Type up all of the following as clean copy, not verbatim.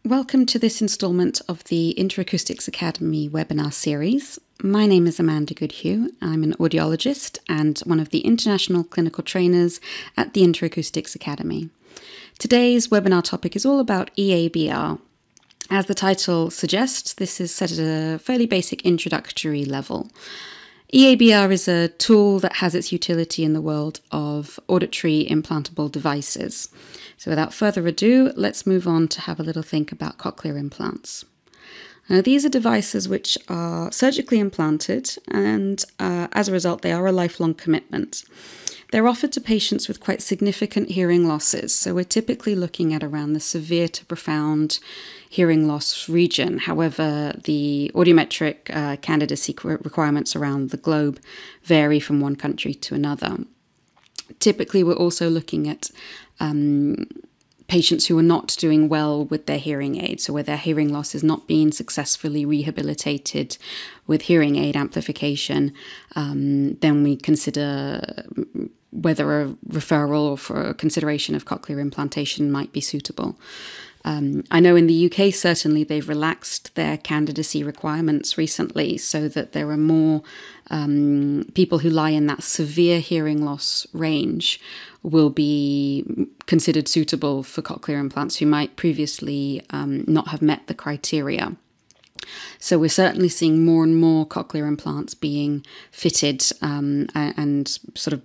Welcome to this instalment of the Interacoustics Academy webinar series. My name is Amanda Goodhew. I'm an audiologist and one of the international clinical trainers at the Interacoustics Academy. Today's webinar topic is all about eABR. As the title suggests, this is set at a fairly basic introductory level. eABR is a tool that has its utility in the world of auditory implantable devices. So without further ado, let's move on to have a little think about cochlear implants. Now, these are devices which are surgically implanted and as a result, they are a lifelong commitment. They're offered to patients with quite significant hearing losses. So we're typically looking at around the severe to profound hearing loss region. However, the audiometric candidacy requirements around the globe vary from one country to another. Typically, we're also looking at patients who are not doing well with their hearing aid, so where their hearing loss is not being successfully rehabilitated with hearing aid amplification, then we consider whether a referral or for a consideration of cochlear implantation might be suitable. I know in the UK, certainly, they've relaxed their candidacy requirements recently so that there are more people who lie in that severe hearing loss range will be considered suitable for cochlear implants who might previously not have met the criteria. So we're certainly seeing more and more cochlear implants being fitted and sort of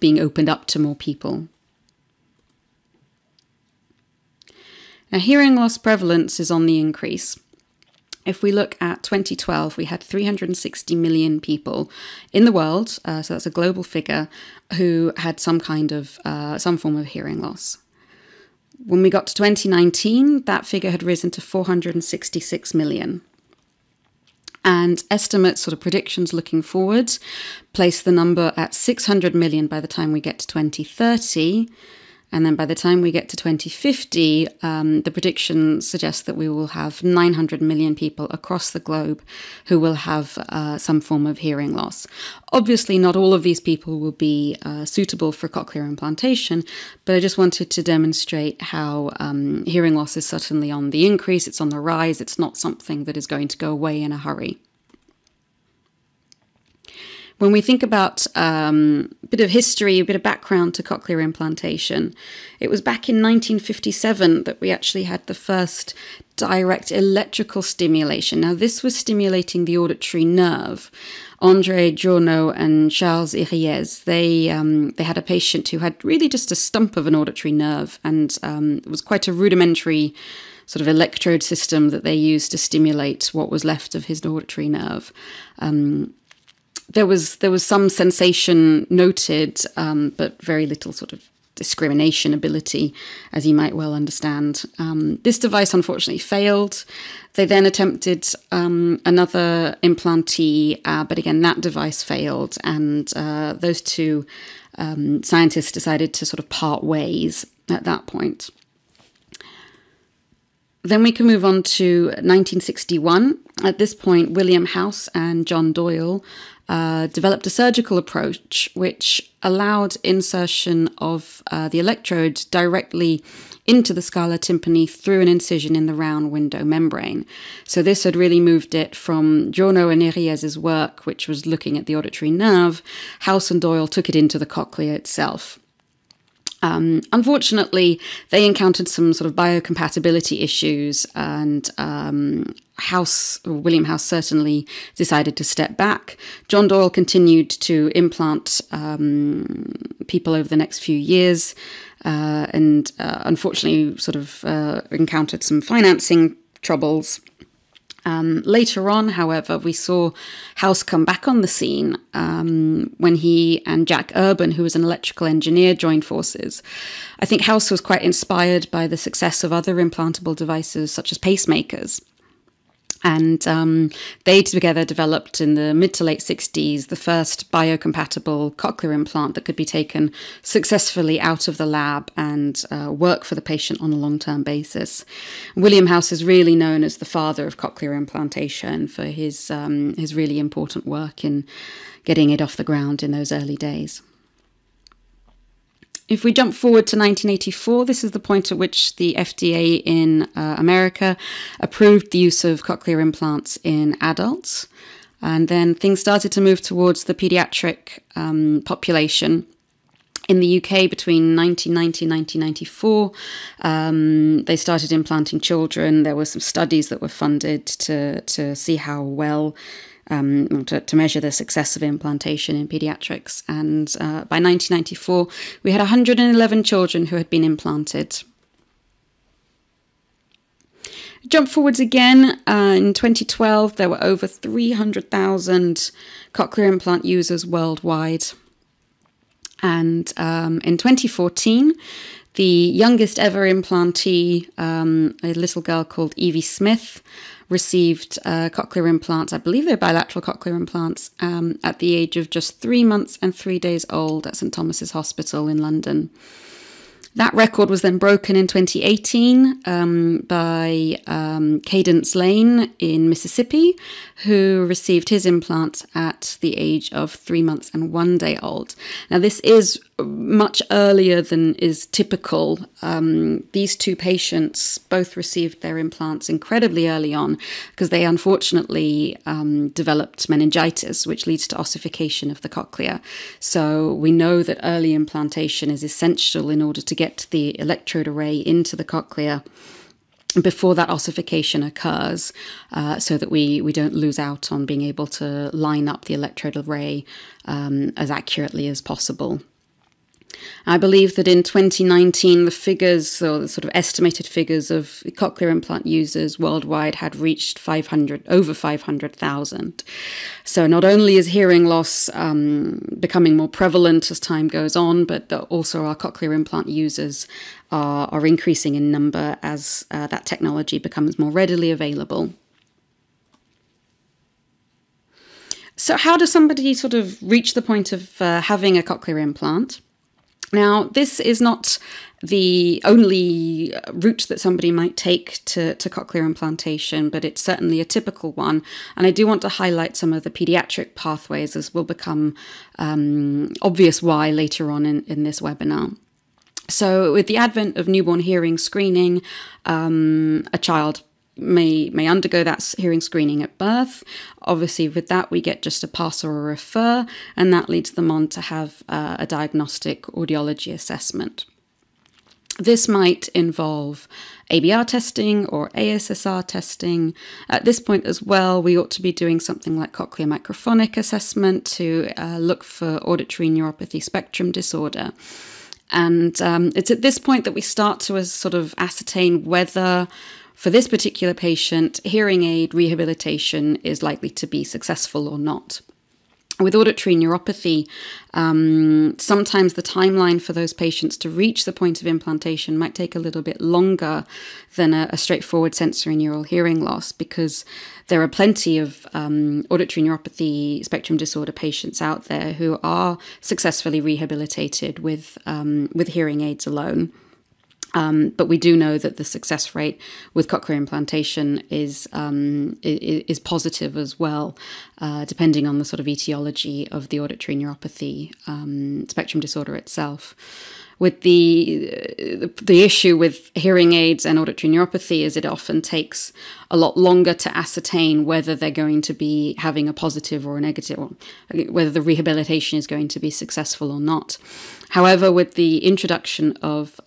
being opened up to more people. Now, hearing loss prevalence is on the increase. If we look at 2012, we had 360 million people in the world, so that's a global figure, who had some form of hearing loss. When we got to 2019, that figure had risen to 466 million. And estimates, sort of predictions looking forward, place the number at 600 million by the time we get to 2030. And then by the time we get to 2050, the prediction suggests that we will have 900 million people across the globe who will have some form of hearing loss. Obviously, not all of these people will be suitable for cochlear implantation, but I just wanted to demonstrate how hearing loss is certainly on the increase, it's on the rise, it's not something that is going to go away in a hurry. When we think about a bit of history, a bit of background to cochlear implantation, it was back in 1957 that we actually had the first direct electrical stimulation. Now, this was stimulating the auditory nerve. André Journow and Charles Iriez, they had a patient who had really just a stump of an auditory nerve, and it was quite a rudimentary sort of electrode system that they used to stimulate what was left of his auditory nerve. There was some sensation noted, but very little sort of discrimination ability, as you might well understand. This device unfortunately failed. They then attempted another implantee, but again, that device failed. And those two scientists decided to sort of part ways at that point. Then we can move on to 1961. At this point, William House and John Doyle developed a surgical approach which allowed insertion of the electrode directly into the scala tympani through an incision in the round window membrane. So this had really moved it from Journow and Iriez's work, which was looking at the auditory nerve. House and Doyle took it into the cochlea itself. Unfortunately, they encountered some sort of biocompatibility issues, and William House certainly decided to step back. John Doyle continued to implant people over the next few years, and unfortunately sort of encountered some financing troubles. Later on, however, we saw House come back on the scene when he and Jack Urban, who was an electrical engineer, joined forces. I think House was quite inspired by the success of other implantable devices, such as pacemakers. And they together developed in the mid to late 60s the first biocompatible cochlear implant that could be taken successfully out of the lab and work for the patient on a long-term basis. William House is really known as the father of cochlear implantation for his really important work in getting it off the ground in those early days. If we jump forward to 1984, this is the point at which the FDA in America approved the use of cochlear implants in adults. And then things started to move towards the pediatric population. In the UK, between 1990 and 1994, they started implanting children. There were some studies that were funded to see how well, to measure the success of implantation in pediatrics. And by 1994, we had 111 children who had been implanted. Jump forwards again, in 2012, there were over 300,000 cochlear implant users worldwide. And in 2014, the youngest ever implantee, a little girl called Evie Smith, received cochlear implants. I believe they're bilateral cochlear implants at the age of just 3 months and 3 days old at St Thomas's Hospital in London. That record was then broken in 2018 by Cadence Lane in Mississippi, who received his implant at the age of 3 months and 1 day old. Now, this is much earlier than is typical. These two patients both received their implants incredibly early on because they unfortunately developed meningitis, which leads to ossification of the cochlea. So we know that early implantation is essential in order to get the electrode array into the cochlea before that ossification occurs, so that we don't lose out on being able to line up the electrode array as accurately as possible. I believe that in 2019, the figures, or the sort of estimated figures of cochlear implant users worldwide had reached over 500,000. So not only is hearing loss becoming more prevalent as time goes on, but also our cochlear implant users are increasing in number as that technology becomes more readily available. So how does somebody sort of reach the point of having a cochlear implant? Now, this is not the only route that somebody might take to cochlear implantation, but it's certainly a typical one. And I do want to highlight some of the pediatric pathways, as will become obvious why later on in this webinar. So with the advent of newborn hearing screening, a child may undergo that hearing screening at birth. Obviously, with that, we get just a pass or a refer, and that leads them on to have a diagnostic audiology assessment. This might involve eABR testing or ASSR testing. At this point as well, we ought to be doing something like cochlear microphonic assessment to look for auditory neuropathy spectrum disorder. And it's at this point that we start to sort of ascertain whether, for this particular patient, hearing aid rehabilitation is likely to be successful or not. With auditory neuropathy, sometimes the timeline for those patients to reach the point of implantation might take a little bit longer than a straightforward sensory neural hearing loss, because there are plenty of auditory neuropathy spectrum disorder patients out there who are successfully rehabilitated with hearing aids alone. But we do know that the success rate with cochlear implantation is positive as well, depending on the sort of etiology of the auditory neuropathy spectrum disorder itself. With the issue with hearing aids and auditory neuropathy is it often takes a lot longer to ascertain whether they're going to be having a positive or a negative, or whether the rehabilitation is going to be successful or not. However, with the introduction of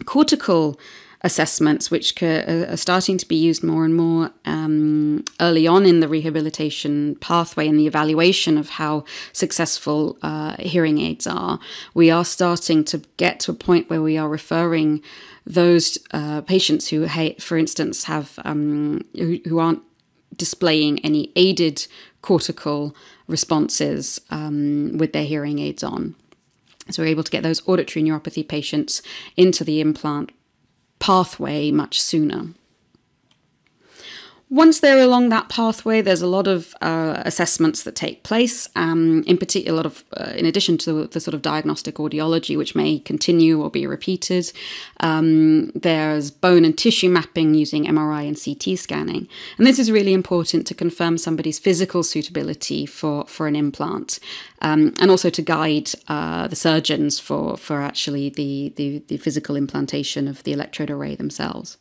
cortical assessments, which are starting to be used more and more early on in the rehabilitation pathway and the evaluation of how successful hearing aids are, we are starting to get to a point where we are referring those patients who, for instance, have who aren't displaying any aided cortical responses with their hearing aids on. So we're able to get those auditory neuropathy patients into the implant pathway much sooner. Once they're along that pathway, there's a lot of assessments that take place, in particular, a lot of, in addition to the sort of diagnostic audiology, which may continue or be repeated, there's bone and tissue mapping using MRI and CT scanning. And this is really important to confirm somebody's physical suitability for an implant, and also to guide the surgeons for actually the physical implantation of the electrode array themselves.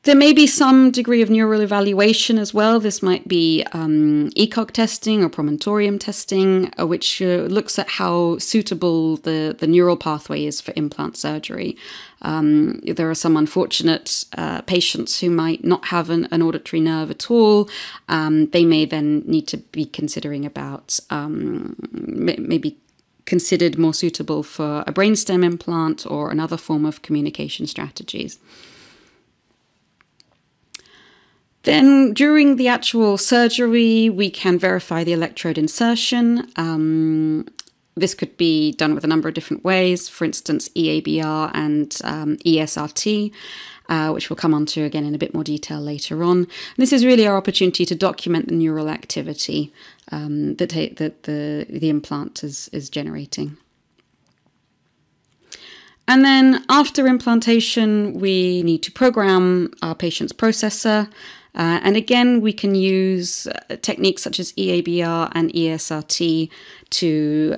There may be some degree of neural evaluation as well. This might be ECOG testing or promontorium testing, which looks at how suitable the neural pathway is for implant surgery. There are some unfortunate patients who might not have an auditory nerve at all. They may then need to be considering about maybe considered more suitable for a brainstem implant or another form of communication strategies. Then during the actual surgery, we can verify the electrode insertion. This could be done with a number of different ways, for instance, eABR and eSRT, which we'll come on to again in a bit more detail later on. This is really our opportunity to document the neural activity that the implant is generating. And then after implantation, we need to program our patient's processor. And again, we can use techniques such as eABR and eSRT to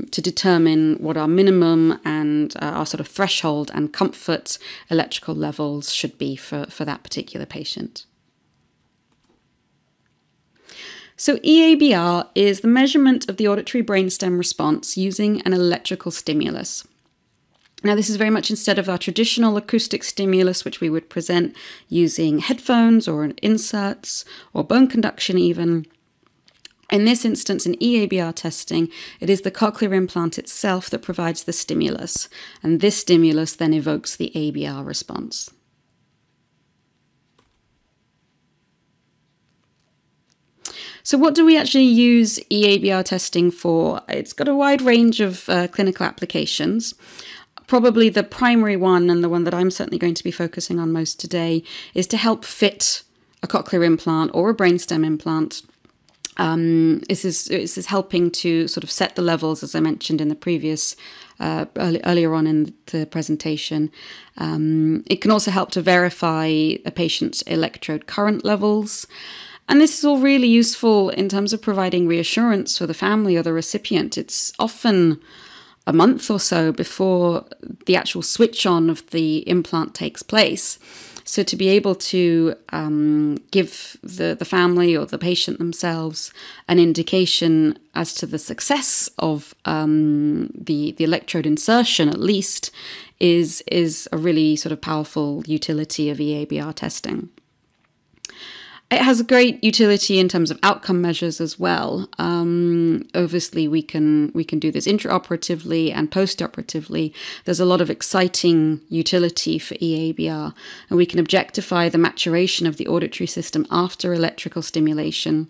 determine what our minimum and our sort of threshold and comfort electrical levels should be for that particular patient. So eABR is the measurement of the auditory brainstem response using an electrical stimulus. Now, this is very much instead of our traditional acoustic stimulus, which we would present using headphones or inserts or bone conduction even. In this instance, in eABR testing, it is the cochlear implant itself that provides the stimulus, and this stimulus then evokes the ABR response. So what do we actually use eABR testing for? It's got a wide range of clinical applications. Probably the primary one, and the one that I'm certainly going to be focusing on most today, is to help fit a cochlear implant or a brainstem implant. This is helping to sort of set the levels, as I mentioned in the previous, earlier on in the presentation. It can also help to verify a patient's electrode current levels. And this is all really useful in terms of providing reassurance for the family or the recipient. It's often a month or so before the actual switch on of the implant takes place. So to be able to give the family or the patient themselves an indication as to the success of the electrode insertion, at least, is a really sort of powerful utility of eABR testing. It has a great utility in terms of outcome measures as well. Obviously, we can do this intraoperatively and postoperatively. There's a lot of exciting utility for eABR, and we can objectify the maturation of the auditory system after electrical stimulation.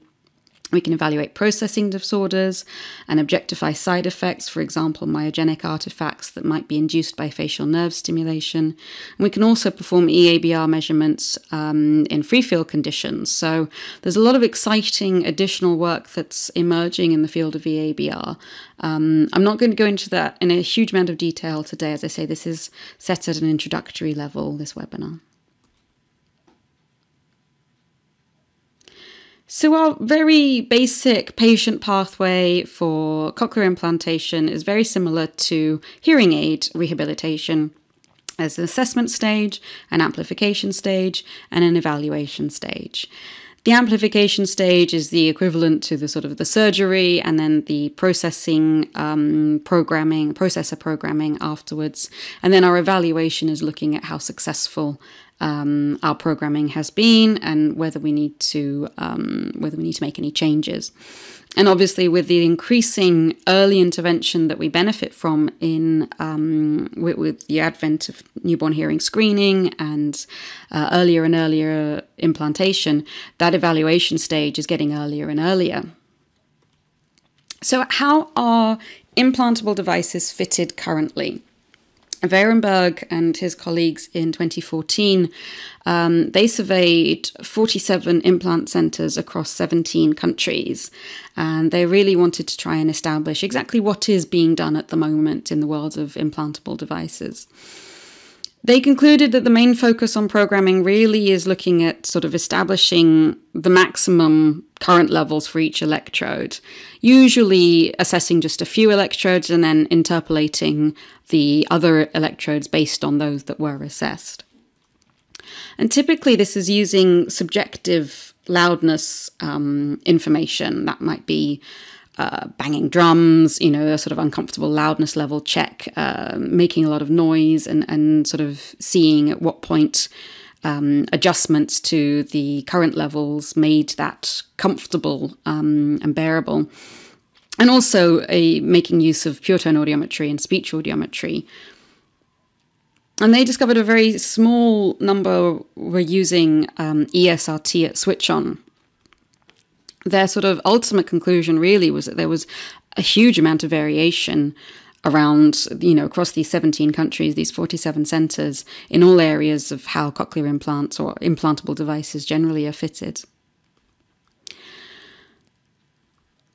We can evaluate processing disorders and objectify side effects, for example, myogenic artifacts that might be induced by facial nerve stimulation. And we can also perform eABR measurements in free field conditions. So there's a lot of exciting additional work that's emerging in the field of eABR. I'm not going to go into that in a huge amount of detail today. As I say, this is set at an introductory level, this webinar. So our very basic patient pathway for cochlear implantation is very similar to hearing aid rehabilitation. There's an assessment stage, an amplification stage, and an evaluation stage. The amplification stage is the equivalent to the sort of the surgery, and then the processor programming afterwards. And then our evaluation is looking at how successful our programming has been and whether we need to make any changes. And obviously, with the increasing early intervention that we benefit from in with the advent of newborn hearing screening and earlier and earlier implantation, that evaluation stage is getting earlier and earlier. So how are implantable devices fitted currently? Werenberg and his colleagues in 2014, they surveyed 47 implant centres across 17 countries, and they really wanted to try and establish exactly what is being done at the moment in the world of implantable devices. They concluded that the main focus on programming really is looking at sort of establishing the maximum current levels for each electrode, usually assessing just a few electrodes and then interpolating the other electrodes based on those that were assessed. And typically this is using subjective loudness information. That might be banging drums, a sort of uncomfortable loudness level check, making a lot of noise and sort of seeing at what point adjustments to the current levels made that comfortable and bearable. And also making use of pure tone audiometry and speech audiometry. And they discovered a very small number were using eSRT at switch on. Their sort of ultimate conclusion really was that there was a huge amount of variation around, across these 17 countries, these 47 centres, in all areas of how cochlear implants or implantable devices generally are fitted.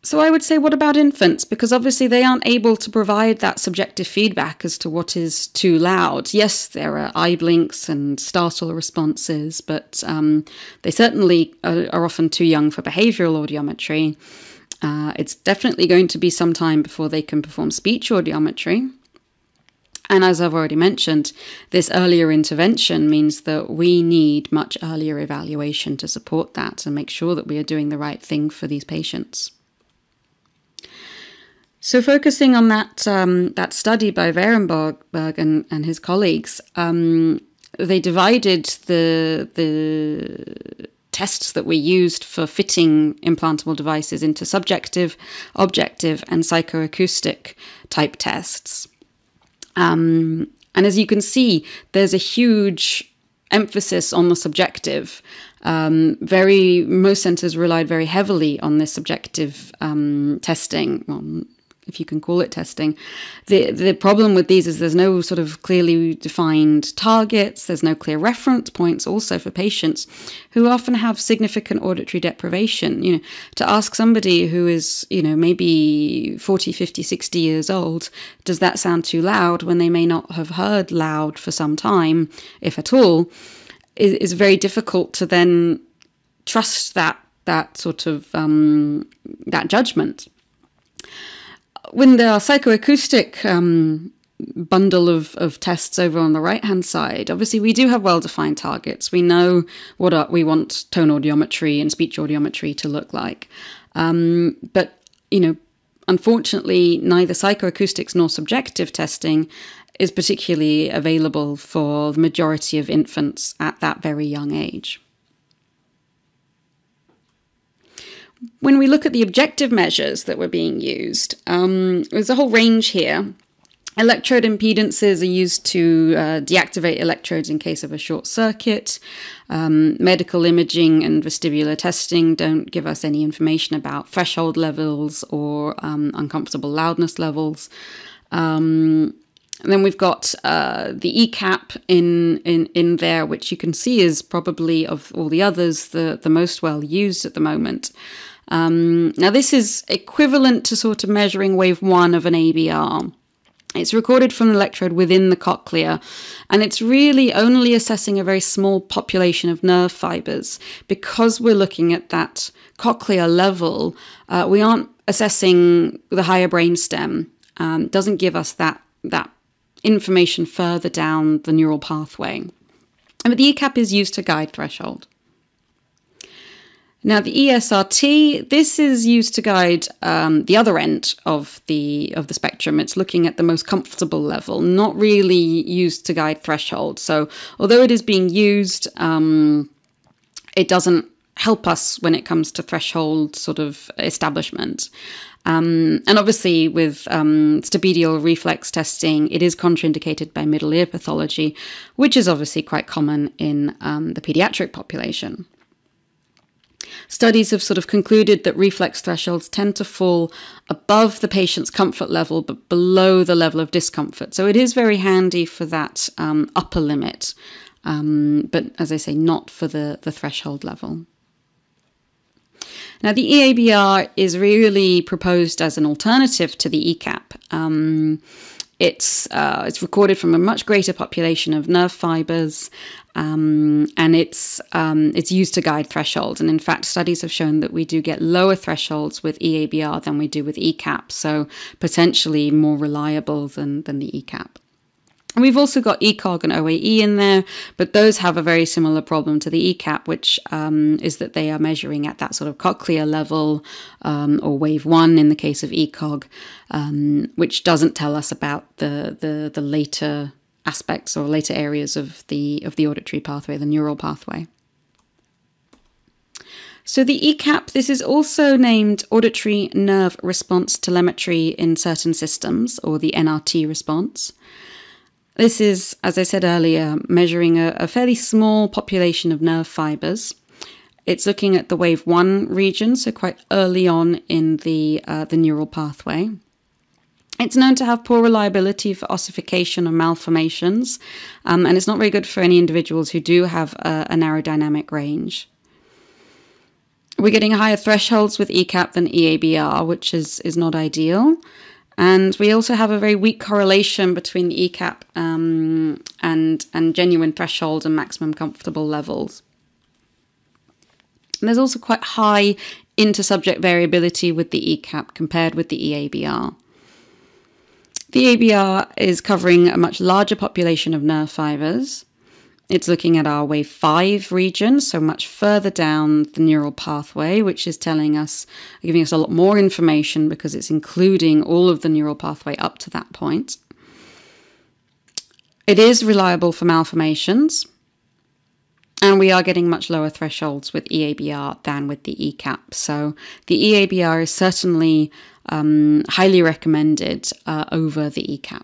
So I would say, what about infants? Because obviously they aren't able to provide that subjective feedback as to what is too loud. Yes, there are eye blinks and startle responses, but they certainly are often too young for behavioural audiometry. It's definitely going to be some time before they can perform speech audiometry. And as I've already mentioned, this earlier intervention means that we need much earlier evaluation to support that and make sure that we are doing the right thing for these patients. So focusing on that study by Werenberg and his colleagues, they divided the tests that were used for fitting implantable devices into subjective, objective, and psychoacoustic type tests. And as you can see, there's a huge emphasis on the subjective. Most centres relied very heavily on this subjective testing. Well, if you can call it testing. The problem with these is there's no sort of clearly defined targets, there's no clear reference points also for patients who often have significant auditory deprivation. To ask somebody who is, maybe 40, 50, 60 years old, does that sound too loud when they may not have heard loud for some time, if at all, is very difficult to then trust that sort of, that judgment. When the psychoacoustic bundle of tests over on the right-hand side, obviously we do have well-defined targets. We know what we want tone audiometry and speech audiometry to look like. But, unfortunately, neither psychoacoustics nor subjective testing is particularly available for the majority of infants at that very young age. When we look at the objective measures that were being used, there's a whole range here. Electrode impedances are used to deactivate electrodes in case of a short circuit. Medical imaging and vestibular testing don't give us any information about threshold levels or uncomfortable loudness levels. And then we've got the eCAP in there, which you can see is probably, of all the others, the most well used at the moment. Now this is equivalent to sort of measuring wave 1 of an eABR. It's recorded from an electrode within the cochlea, and it's really only assessing a very small population of nerve fibers. Because we're looking at that cochlear level, we aren't assessing the higher brainstem. Doesn't give us that information further down the neural pathway. But the eCAP is used to guide threshold. Now, the eSRT, this is used to guide the other end of the spectrum. It's looking at the most comfortable level, not really used to guide threshold. So although it is being used, it doesn't help us when it comes to threshold sort of establishment. And obviously with stapedial reflex testing, it is contraindicated by middle ear pathology, which is obviously quite common in the pediatric population. Studies have sort of concluded that reflex thresholds tend to fall above the patient's comfort level, but below the level of discomfort. So it is very handy for that upper limit, but as I say, not for the threshold level. Now, the eABR is really proposed as an alternative to the eCAP. It's recorded from a much greater population of nerve fibers, and it's used to guide thresholds. And in fact, studies have shown that we do get lower thresholds with eABR than we do with eCAP, so potentially more reliable than the eCAP. And we've also got ECOG and OAE in there, but those have a very similar problem to the eCAP, which is that they are measuring at that sort of cochlear level, or wave 1 in the case of ECOG, which doesn't tell us about the later aspects or later areas of the auditory pathway, the neural pathway. So the eCAP, this is also named Auditory Nerve Response Telemetry in Certain Systems, or the NRT response. This is, as I said earlier, measuring a fairly small population of nerve fibers. It's looking at the wave 1 region, so quite early on in the neural pathway. It's known to have poor reliability for ossification or malformations, and it's not very good for any individuals who do have a narrow dynamic range. We're getting higher thresholds with eCAP than eABR, which is not ideal. And we also have a very weak correlation between the eCAP and genuine threshold and maximum comfortable levels. And there's also quite high inter-subject variability with the eCAP compared with the eABR. The eABR is covering a much larger population of nerve fibers. It's looking at our wave 5 region, so much further down the neural pathway, which is giving us a lot more information because it's including all of the neural pathway up to that point. It is reliable for malformations, and we are getting much lower thresholds with eABR than with the eCAP. So the eABR is certainly highly recommended over the eCAP.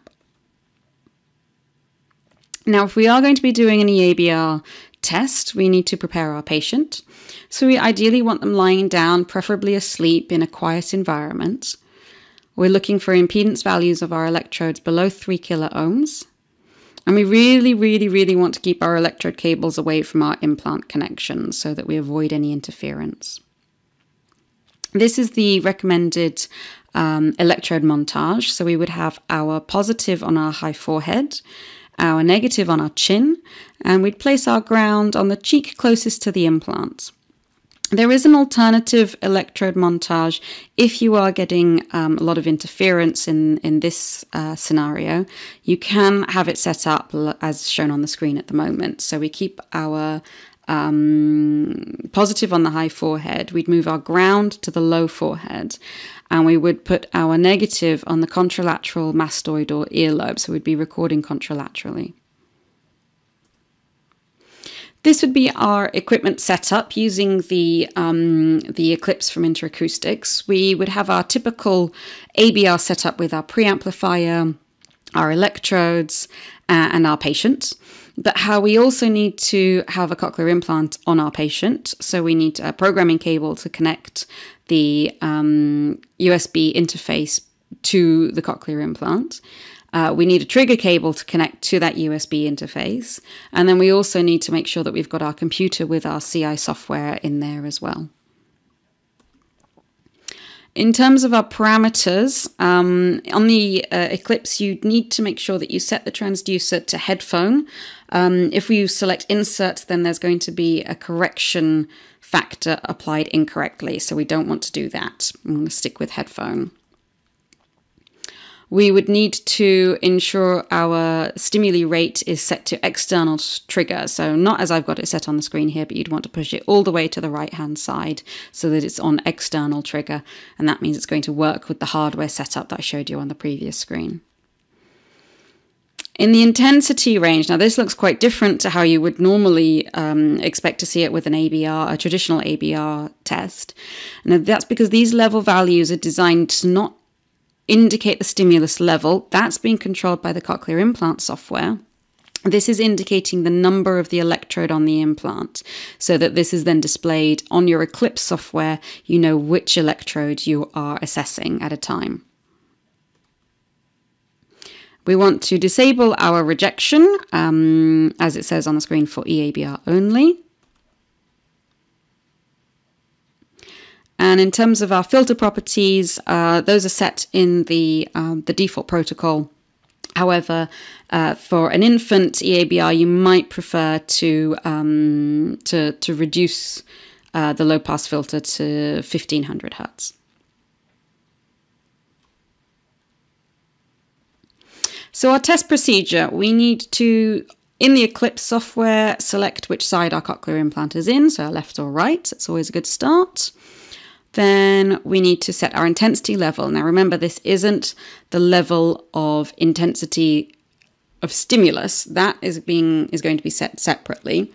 Now, if we are going to be doing an eABR test, we need to prepare our patient. So we ideally want them lying down, preferably asleep in a quiet environment. We're looking for impedance values of our electrodes below 3 kiloohms. And we really, really, really want to keep our electrode cables away from our implant connections so that we avoid any interference. This is the recommended electrode montage. So we would have our positive on our high forehead, our negative on our chin, and we'd place our ground on the cheek closest to the implant. There is an alternative electrode montage if you are getting a lot of interference in this scenario. You can have it set up as shown on the screen at the moment. So we keep our positive on the high forehead, we'd move our ground to the low forehead, and we would put our negative on the contralateral mastoid or earlobe, so we'd be recording contralaterally. This would be our equipment setup using the Eclipse from Interacoustics. We would have our typical ABR setup with our preamplifier, our electrodes, and our patient. But how we also need to have a cochlear implant on our patient. So we need a programming cable to connect the USB interface to the cochlear implant. We need a trigger cable to connect to that USB interface. And then we also need to make sure that we've got our computer with our CI software in there as well. In terms of our parameters, on the Eclipse, you need to make sure that you set the transducer to headphone. If we select insert, then there's going to be a correction factor applied incorrectly, so we don't want to do that. I'm going to stick with headphone. We would need to ensure our stimuli rate is set to external trigger. So not as I've got it set on the screen here, but you'd want to push it all the way to the right-hand side so that it's on external trigger. And that means it's going to work with the hardware setup that I showed you on the previous screen. In the intensity range, now this looks quite different to how you would normally expect to see it with an ABR, a traditional ABR test. And that's because these level values are designed to not indicate the stimulus level. That's being controlled by the cochlear implant software. This is indicating the number of the electrode on the implant, so that this is then displayed on your Eclipse software. You know which electrode you are assessing at a time. We want to disable our rejection, as it says on the screen, for eABR only. And in terms of our filter properties, those are set in the default protocol. However, for an infant eABR, you might prefer to reduce the low pass filter to 1500 Hertz. So our test procedure, we need to, in the Eclipse software, select which side our cochlear implant is in, so left or right. It's always a good start. Then we need to set our intensity level. Now remember, this isn't the level of intensity of stimulus. That is going to be set separately.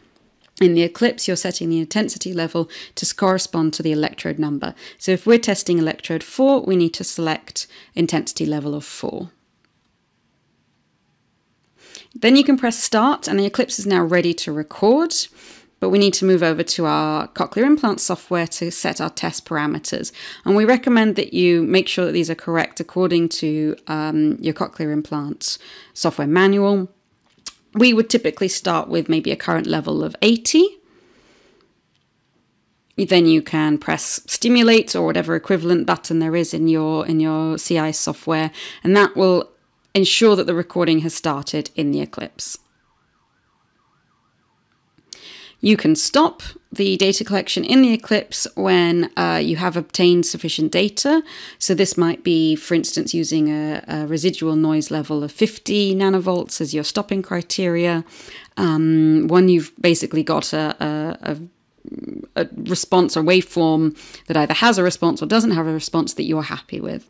In the Eclipse, you're setting the intensity level to correspond to the electrode number. So if we're testing electrode 4, we need to select intensity level of 4. Then you can press start, and the Eclipse is now ready to record. But we need to move over to our cochlear implant software to set our test parameters. And we recommend that you make sure that these are correct according to your cochlear implant software manual. We would typically start with maybe a current level of 80. Then you can press stimulate or whatever equivalent button there is in your CI software, and that will ensure that the recording has started in the Eclipse. You can stop the data collection in the Eclipse when you have obtained sufficient data. So this might be, for instance, using a residual noise level of 50 nanovolts as your stopping criteria. When you've basically got a response or waveform that either has a response or doesn't have a response that you're happy with.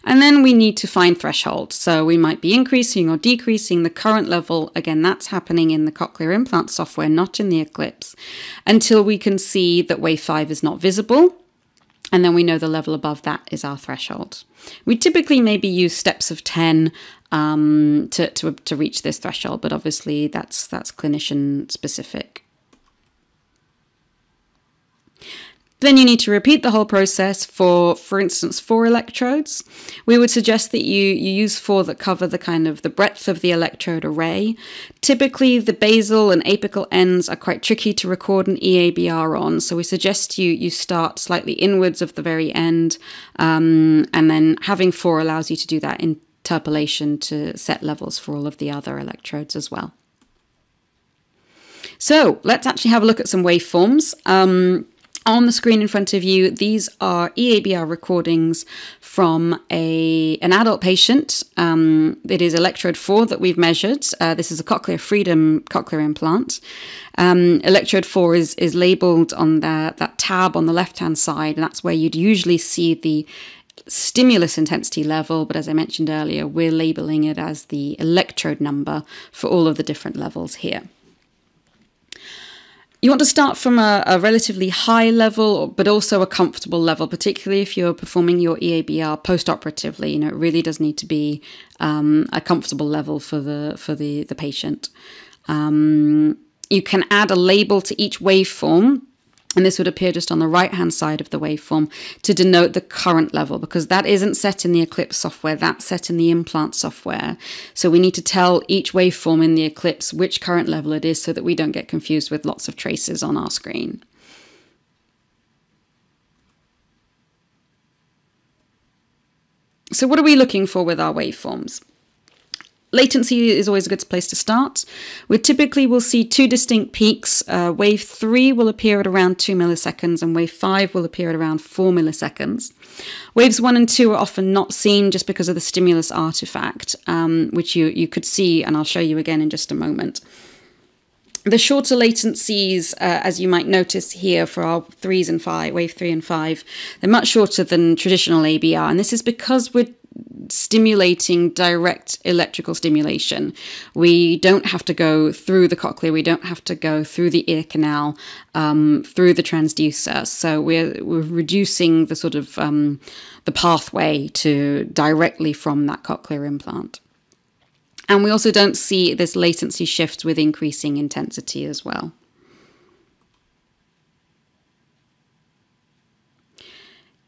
And then we need to find threshold. So we might be increasing or decreasing the current level. Again, that's happening in the cochlear implant software, not in the Eclipse, until we can see that wave 5 is not visible. And then we know the level above that is our threshold. We typically maybe use steps of 10 to reach this threshold, but obviously that's clinician specific. Then you need to repeat the whole process for instance, 4 electrodes. We would suggest that you use 4 that cover the breadth of the electrode array. Typically, the basal and apical ends are quite tricky to record an eABR on, so we suggest you start slightly inwards of the very end, and then having 4 allows you to do that interpolation to set levels for all of the other electrodes as well. So let's actually have a look at some waveforms. On the screen in front of you, these are eABR recordings from an adult patient. It is electrode 4 that we've measured. This is a Cochlear Freedom cochlear implant. Electrode 4 is labeled on that tab on the left-hand side, and that's where you'd usually see the stimulus intensity level, but as I mentioned earlier, we're labeling it as the electrode number for all of the different levels here. You want to start from a relatively high level, but also a comfortable level, particularly if you're performing your eABR post-operatively. You know, it really does need to be a comfortable level for the patient. You can add a label to each waveform, and this would appear just on the right-hand side of the waveform to denote the current level, because that isn't set in the Eclipse software, that's set in the implant software. So we need to tell each waveform in the Eclipse which current level it is so that we don't get confused with lots of traces on our screen. So what are we looking for with our waveforms? Latency is always a good place to start. We typically will see 2 distinct peaks. Wave 3 will appear at around 2 milliseconds and wave 5 will appear at around 4 milliseconds. Waves 1 and 2 are often not seen just because of the stimulus artifact, which you could see, and I'll show you again in just a moment. The shorter latencies, as you might notice here for our 3s and 5, wave 3 and 5, they're much shorter than traditional ABR, and this is because we're stimulating direct electrical stimulation. We don't have to go through the cochlear, we don't have to go through the ear canal, through the transducer. So we're reducing the sort of the pathway to directly from that cochlear implant. And we also don't see this latency shift with increasing intensity as well.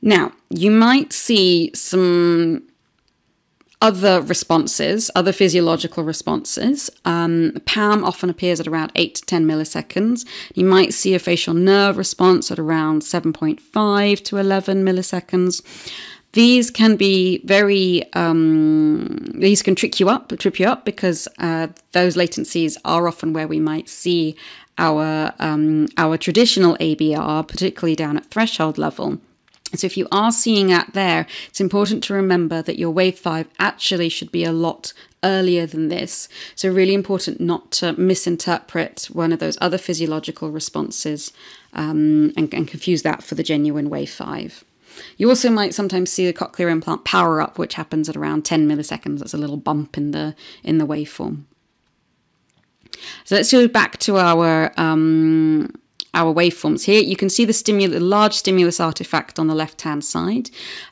Now, you might see some other responses, other physiological responses. PAM often appears at around 8 to 10 milliseconds. You might see a facial nerve response at around 7.5 to 11 milliseconds. These can be very, these can trip you up because those latencies are often where we might see our traditional ABR, particularly down at threshold level. So if you are seeing that there, it's important to remember that your wave 5 actually should be a lot earlier than this. So really important not to misinterpret one of those other physiological responses and confuse that for the genuine wave 5. You also might sometimes see the cochlear implant power up, which happens at around 10 milliseconds. That's a little bump in the waveform. So let's go back to our waveforms here. You can see the large stimulus artifact on the left-hand side.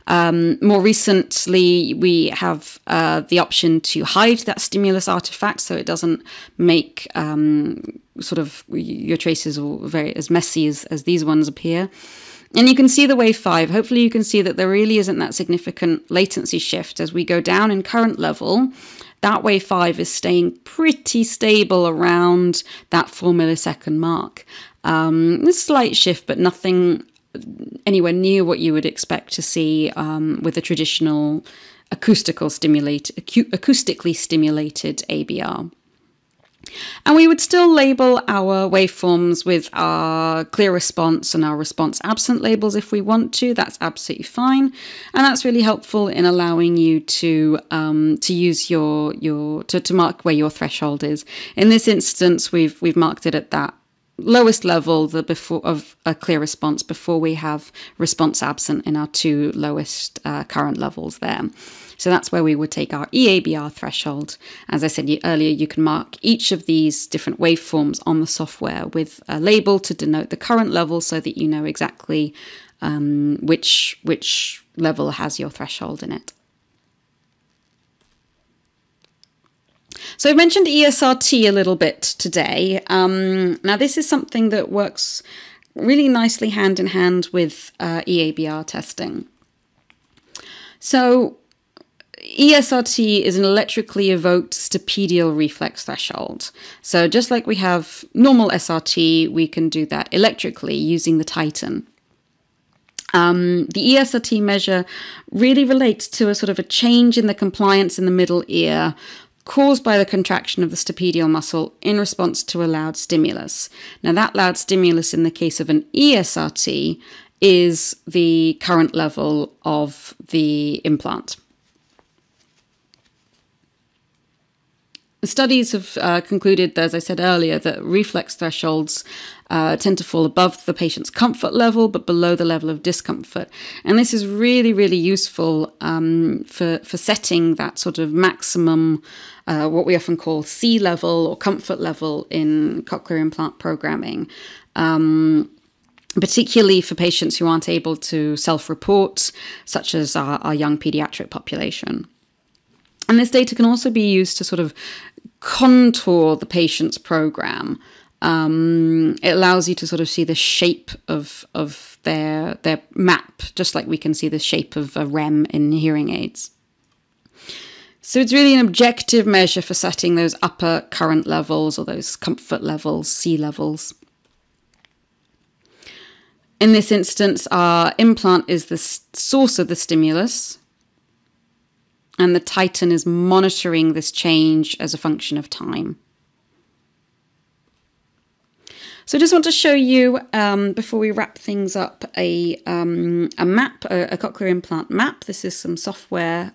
More recently, we have the option to hide that stimulus artifact so it doesn't make sort of your traces very as messy as these ones appear. And you can see the wave 5. Hopefully you can see that there really isn't that significant latency shift. As we go down in current level, that wave 5 is staying pretty stable around that 4 millisecond mark. A slight shift, but nothing anywhere near what you would expect to see with a traditional acoustically stimulated ABR. And we would still label our waveforms with our clear response and our response absent labels if we want to. That's absolutely fine, and that's really helpful in allowing you to use to mark where your threshold is. In this instance, we've marked it at that lowest level of a clear response before we have response absent in our two lowest current levels there. So that's where we would take our eABR threshold. As I said earlier, you can mark each of these different waveforms on the software with a label to denote the current level so that you know exactly which level has your threshold in it. So I've mentioned eSRT a little bit today. Now this is something that works really nicely hand in hand with eABR testing. So eSRT is an electrically evoked stapedial reflex threshold. So just like we have normal SRT, we can do that electrically using the Titan. The eSRT measure really relates to a sort of a change in the compliance in the middle ear caused by the contraction of the stapedial muscle in response to a loud stimulus. Now that loud stimulus in the case of an eSRT is the current level of the implant. Studies have concluded, as I said earlier, that reflex thresholds tend to fall above the patient's comfort level, but below the level of discomfort. And this is really, really useful for setting that sort of maximum, what we often call C level or comfort level in cochlear implant programming. Particularly for patients who aren't able to self-report, such as our young pediatric population. And this data can also be used to sort of contour the patient's program. It allows you to sort of see the shape of their map, just like we can see the shape of a REM in hearing aids. So it's really an objective measure for setting those upper current levels or those comfort levels, C levels. In this instance, our implant is the source of the stimulus, and the Titan is monitoring this change as a function of time. So I just want to show you, before we wrap things up, a map, a cochlear implant map. This is some software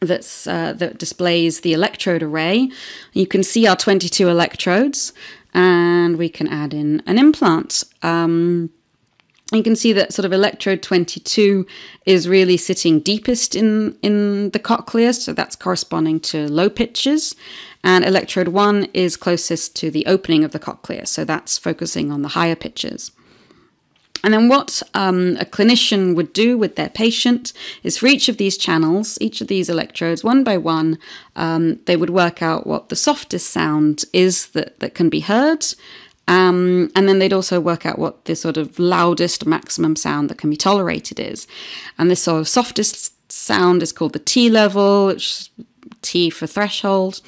that displays the electrode array. You can see our 22 electrodes, and we can add in an implant. You can see that sort of electrode 22 is really sitting deepest in the cochlea, so that's corresponding to low pitches. And electrode 1 is closest to the opening of the cochlea, so that's focusing on the higher pitches. And then what a clinician would do with their patient is for each of these channels, each of these electrodes, one by one, they would work out what the softest sound is that can be heard. And then they'd also work out what the sort of loudest maximum sound that can be tolerated is. And this sort of softest sound is called the T level, which is T for threshold.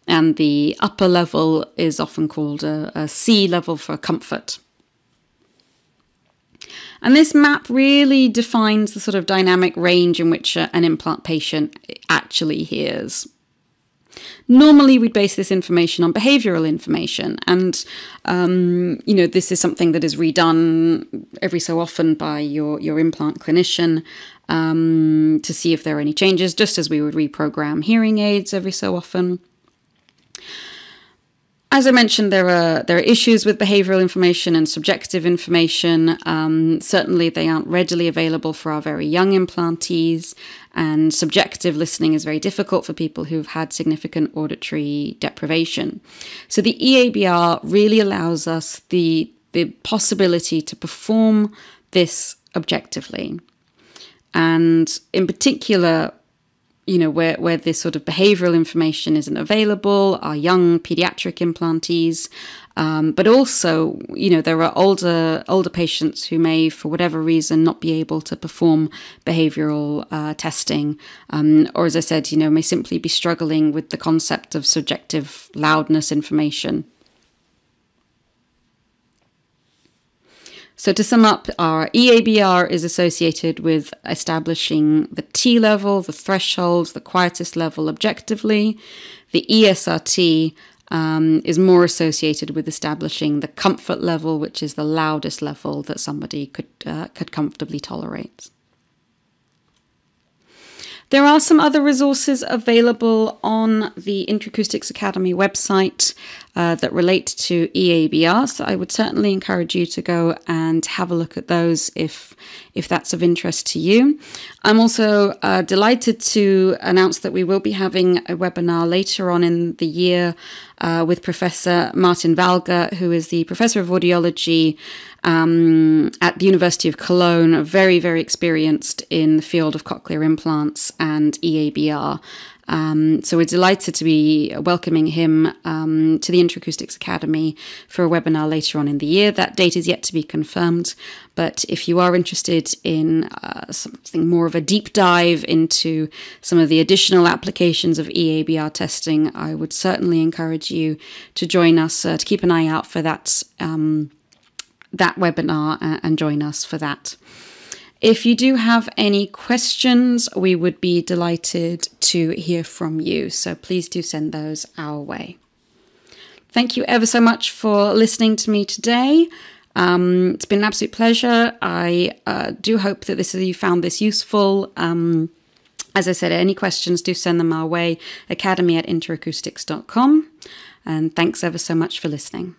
And the upper level is often called a C level for comfort. And this map really defines the sort of dynamic range in which an implant patient actually hears. Normally, we'd base this information on behavioral information. And, this is something that is redone every so often by your implant clinician to see if there are any changes, just as we would reprogram hearing aids every so often. As I mentioned, there are issues with behavioral information and subjective information. Certainly, they aren't readily available for our very young implantees, and subjective listening is very difficult for people who've had significant auditory deprivation. So the eABR really allows us the possibility to perform this objectively. And in particular, where this sort of behavioral information isn't available, are young pediatric implantees, but also, there are older patients who may, for whatever reason, not be able to perform behavioral testing, or as I said, may simply be struggling with the concept of subjective loudness information. So to sum up, our eABR is associated with establishing the T level, the thresholds, the quietest level objectively. The eSRT is more associated with establishing the comfort level, which is the loudest level that somebody could comfortably tolerate. There are some other resources available on the Interacoustics Academy website that relate to eABR, so I would certainly encourage you to go and have a look at those if that's of interest to you. I'm also delighted to announce that we will be having a webinar later on in the year with Professor Martin Valga, who is the Professor of Audiology at the University of Cologne, very, very experienced in the field of cochlear implants and eABR. So we're delighted to be welcoming him to the Interacoustics Academy for a webinar later on in the year. That date is yet to be confirmed, but if you are interested in something more of a deep dive into some of the additional applications of eABR testing, I would certainly encourage you to join us, to keep an eye out for that webinar and join us for that. If you do have any questions, we would be delighted to hear from you. So please do send those our way. Thank you ever so much for listening to me today. It's been an absolute pleasure. I do hope that you found this useful. As I said, any questions, do send them our way, academy@interacoustics.com. And thanks ever so much for listening.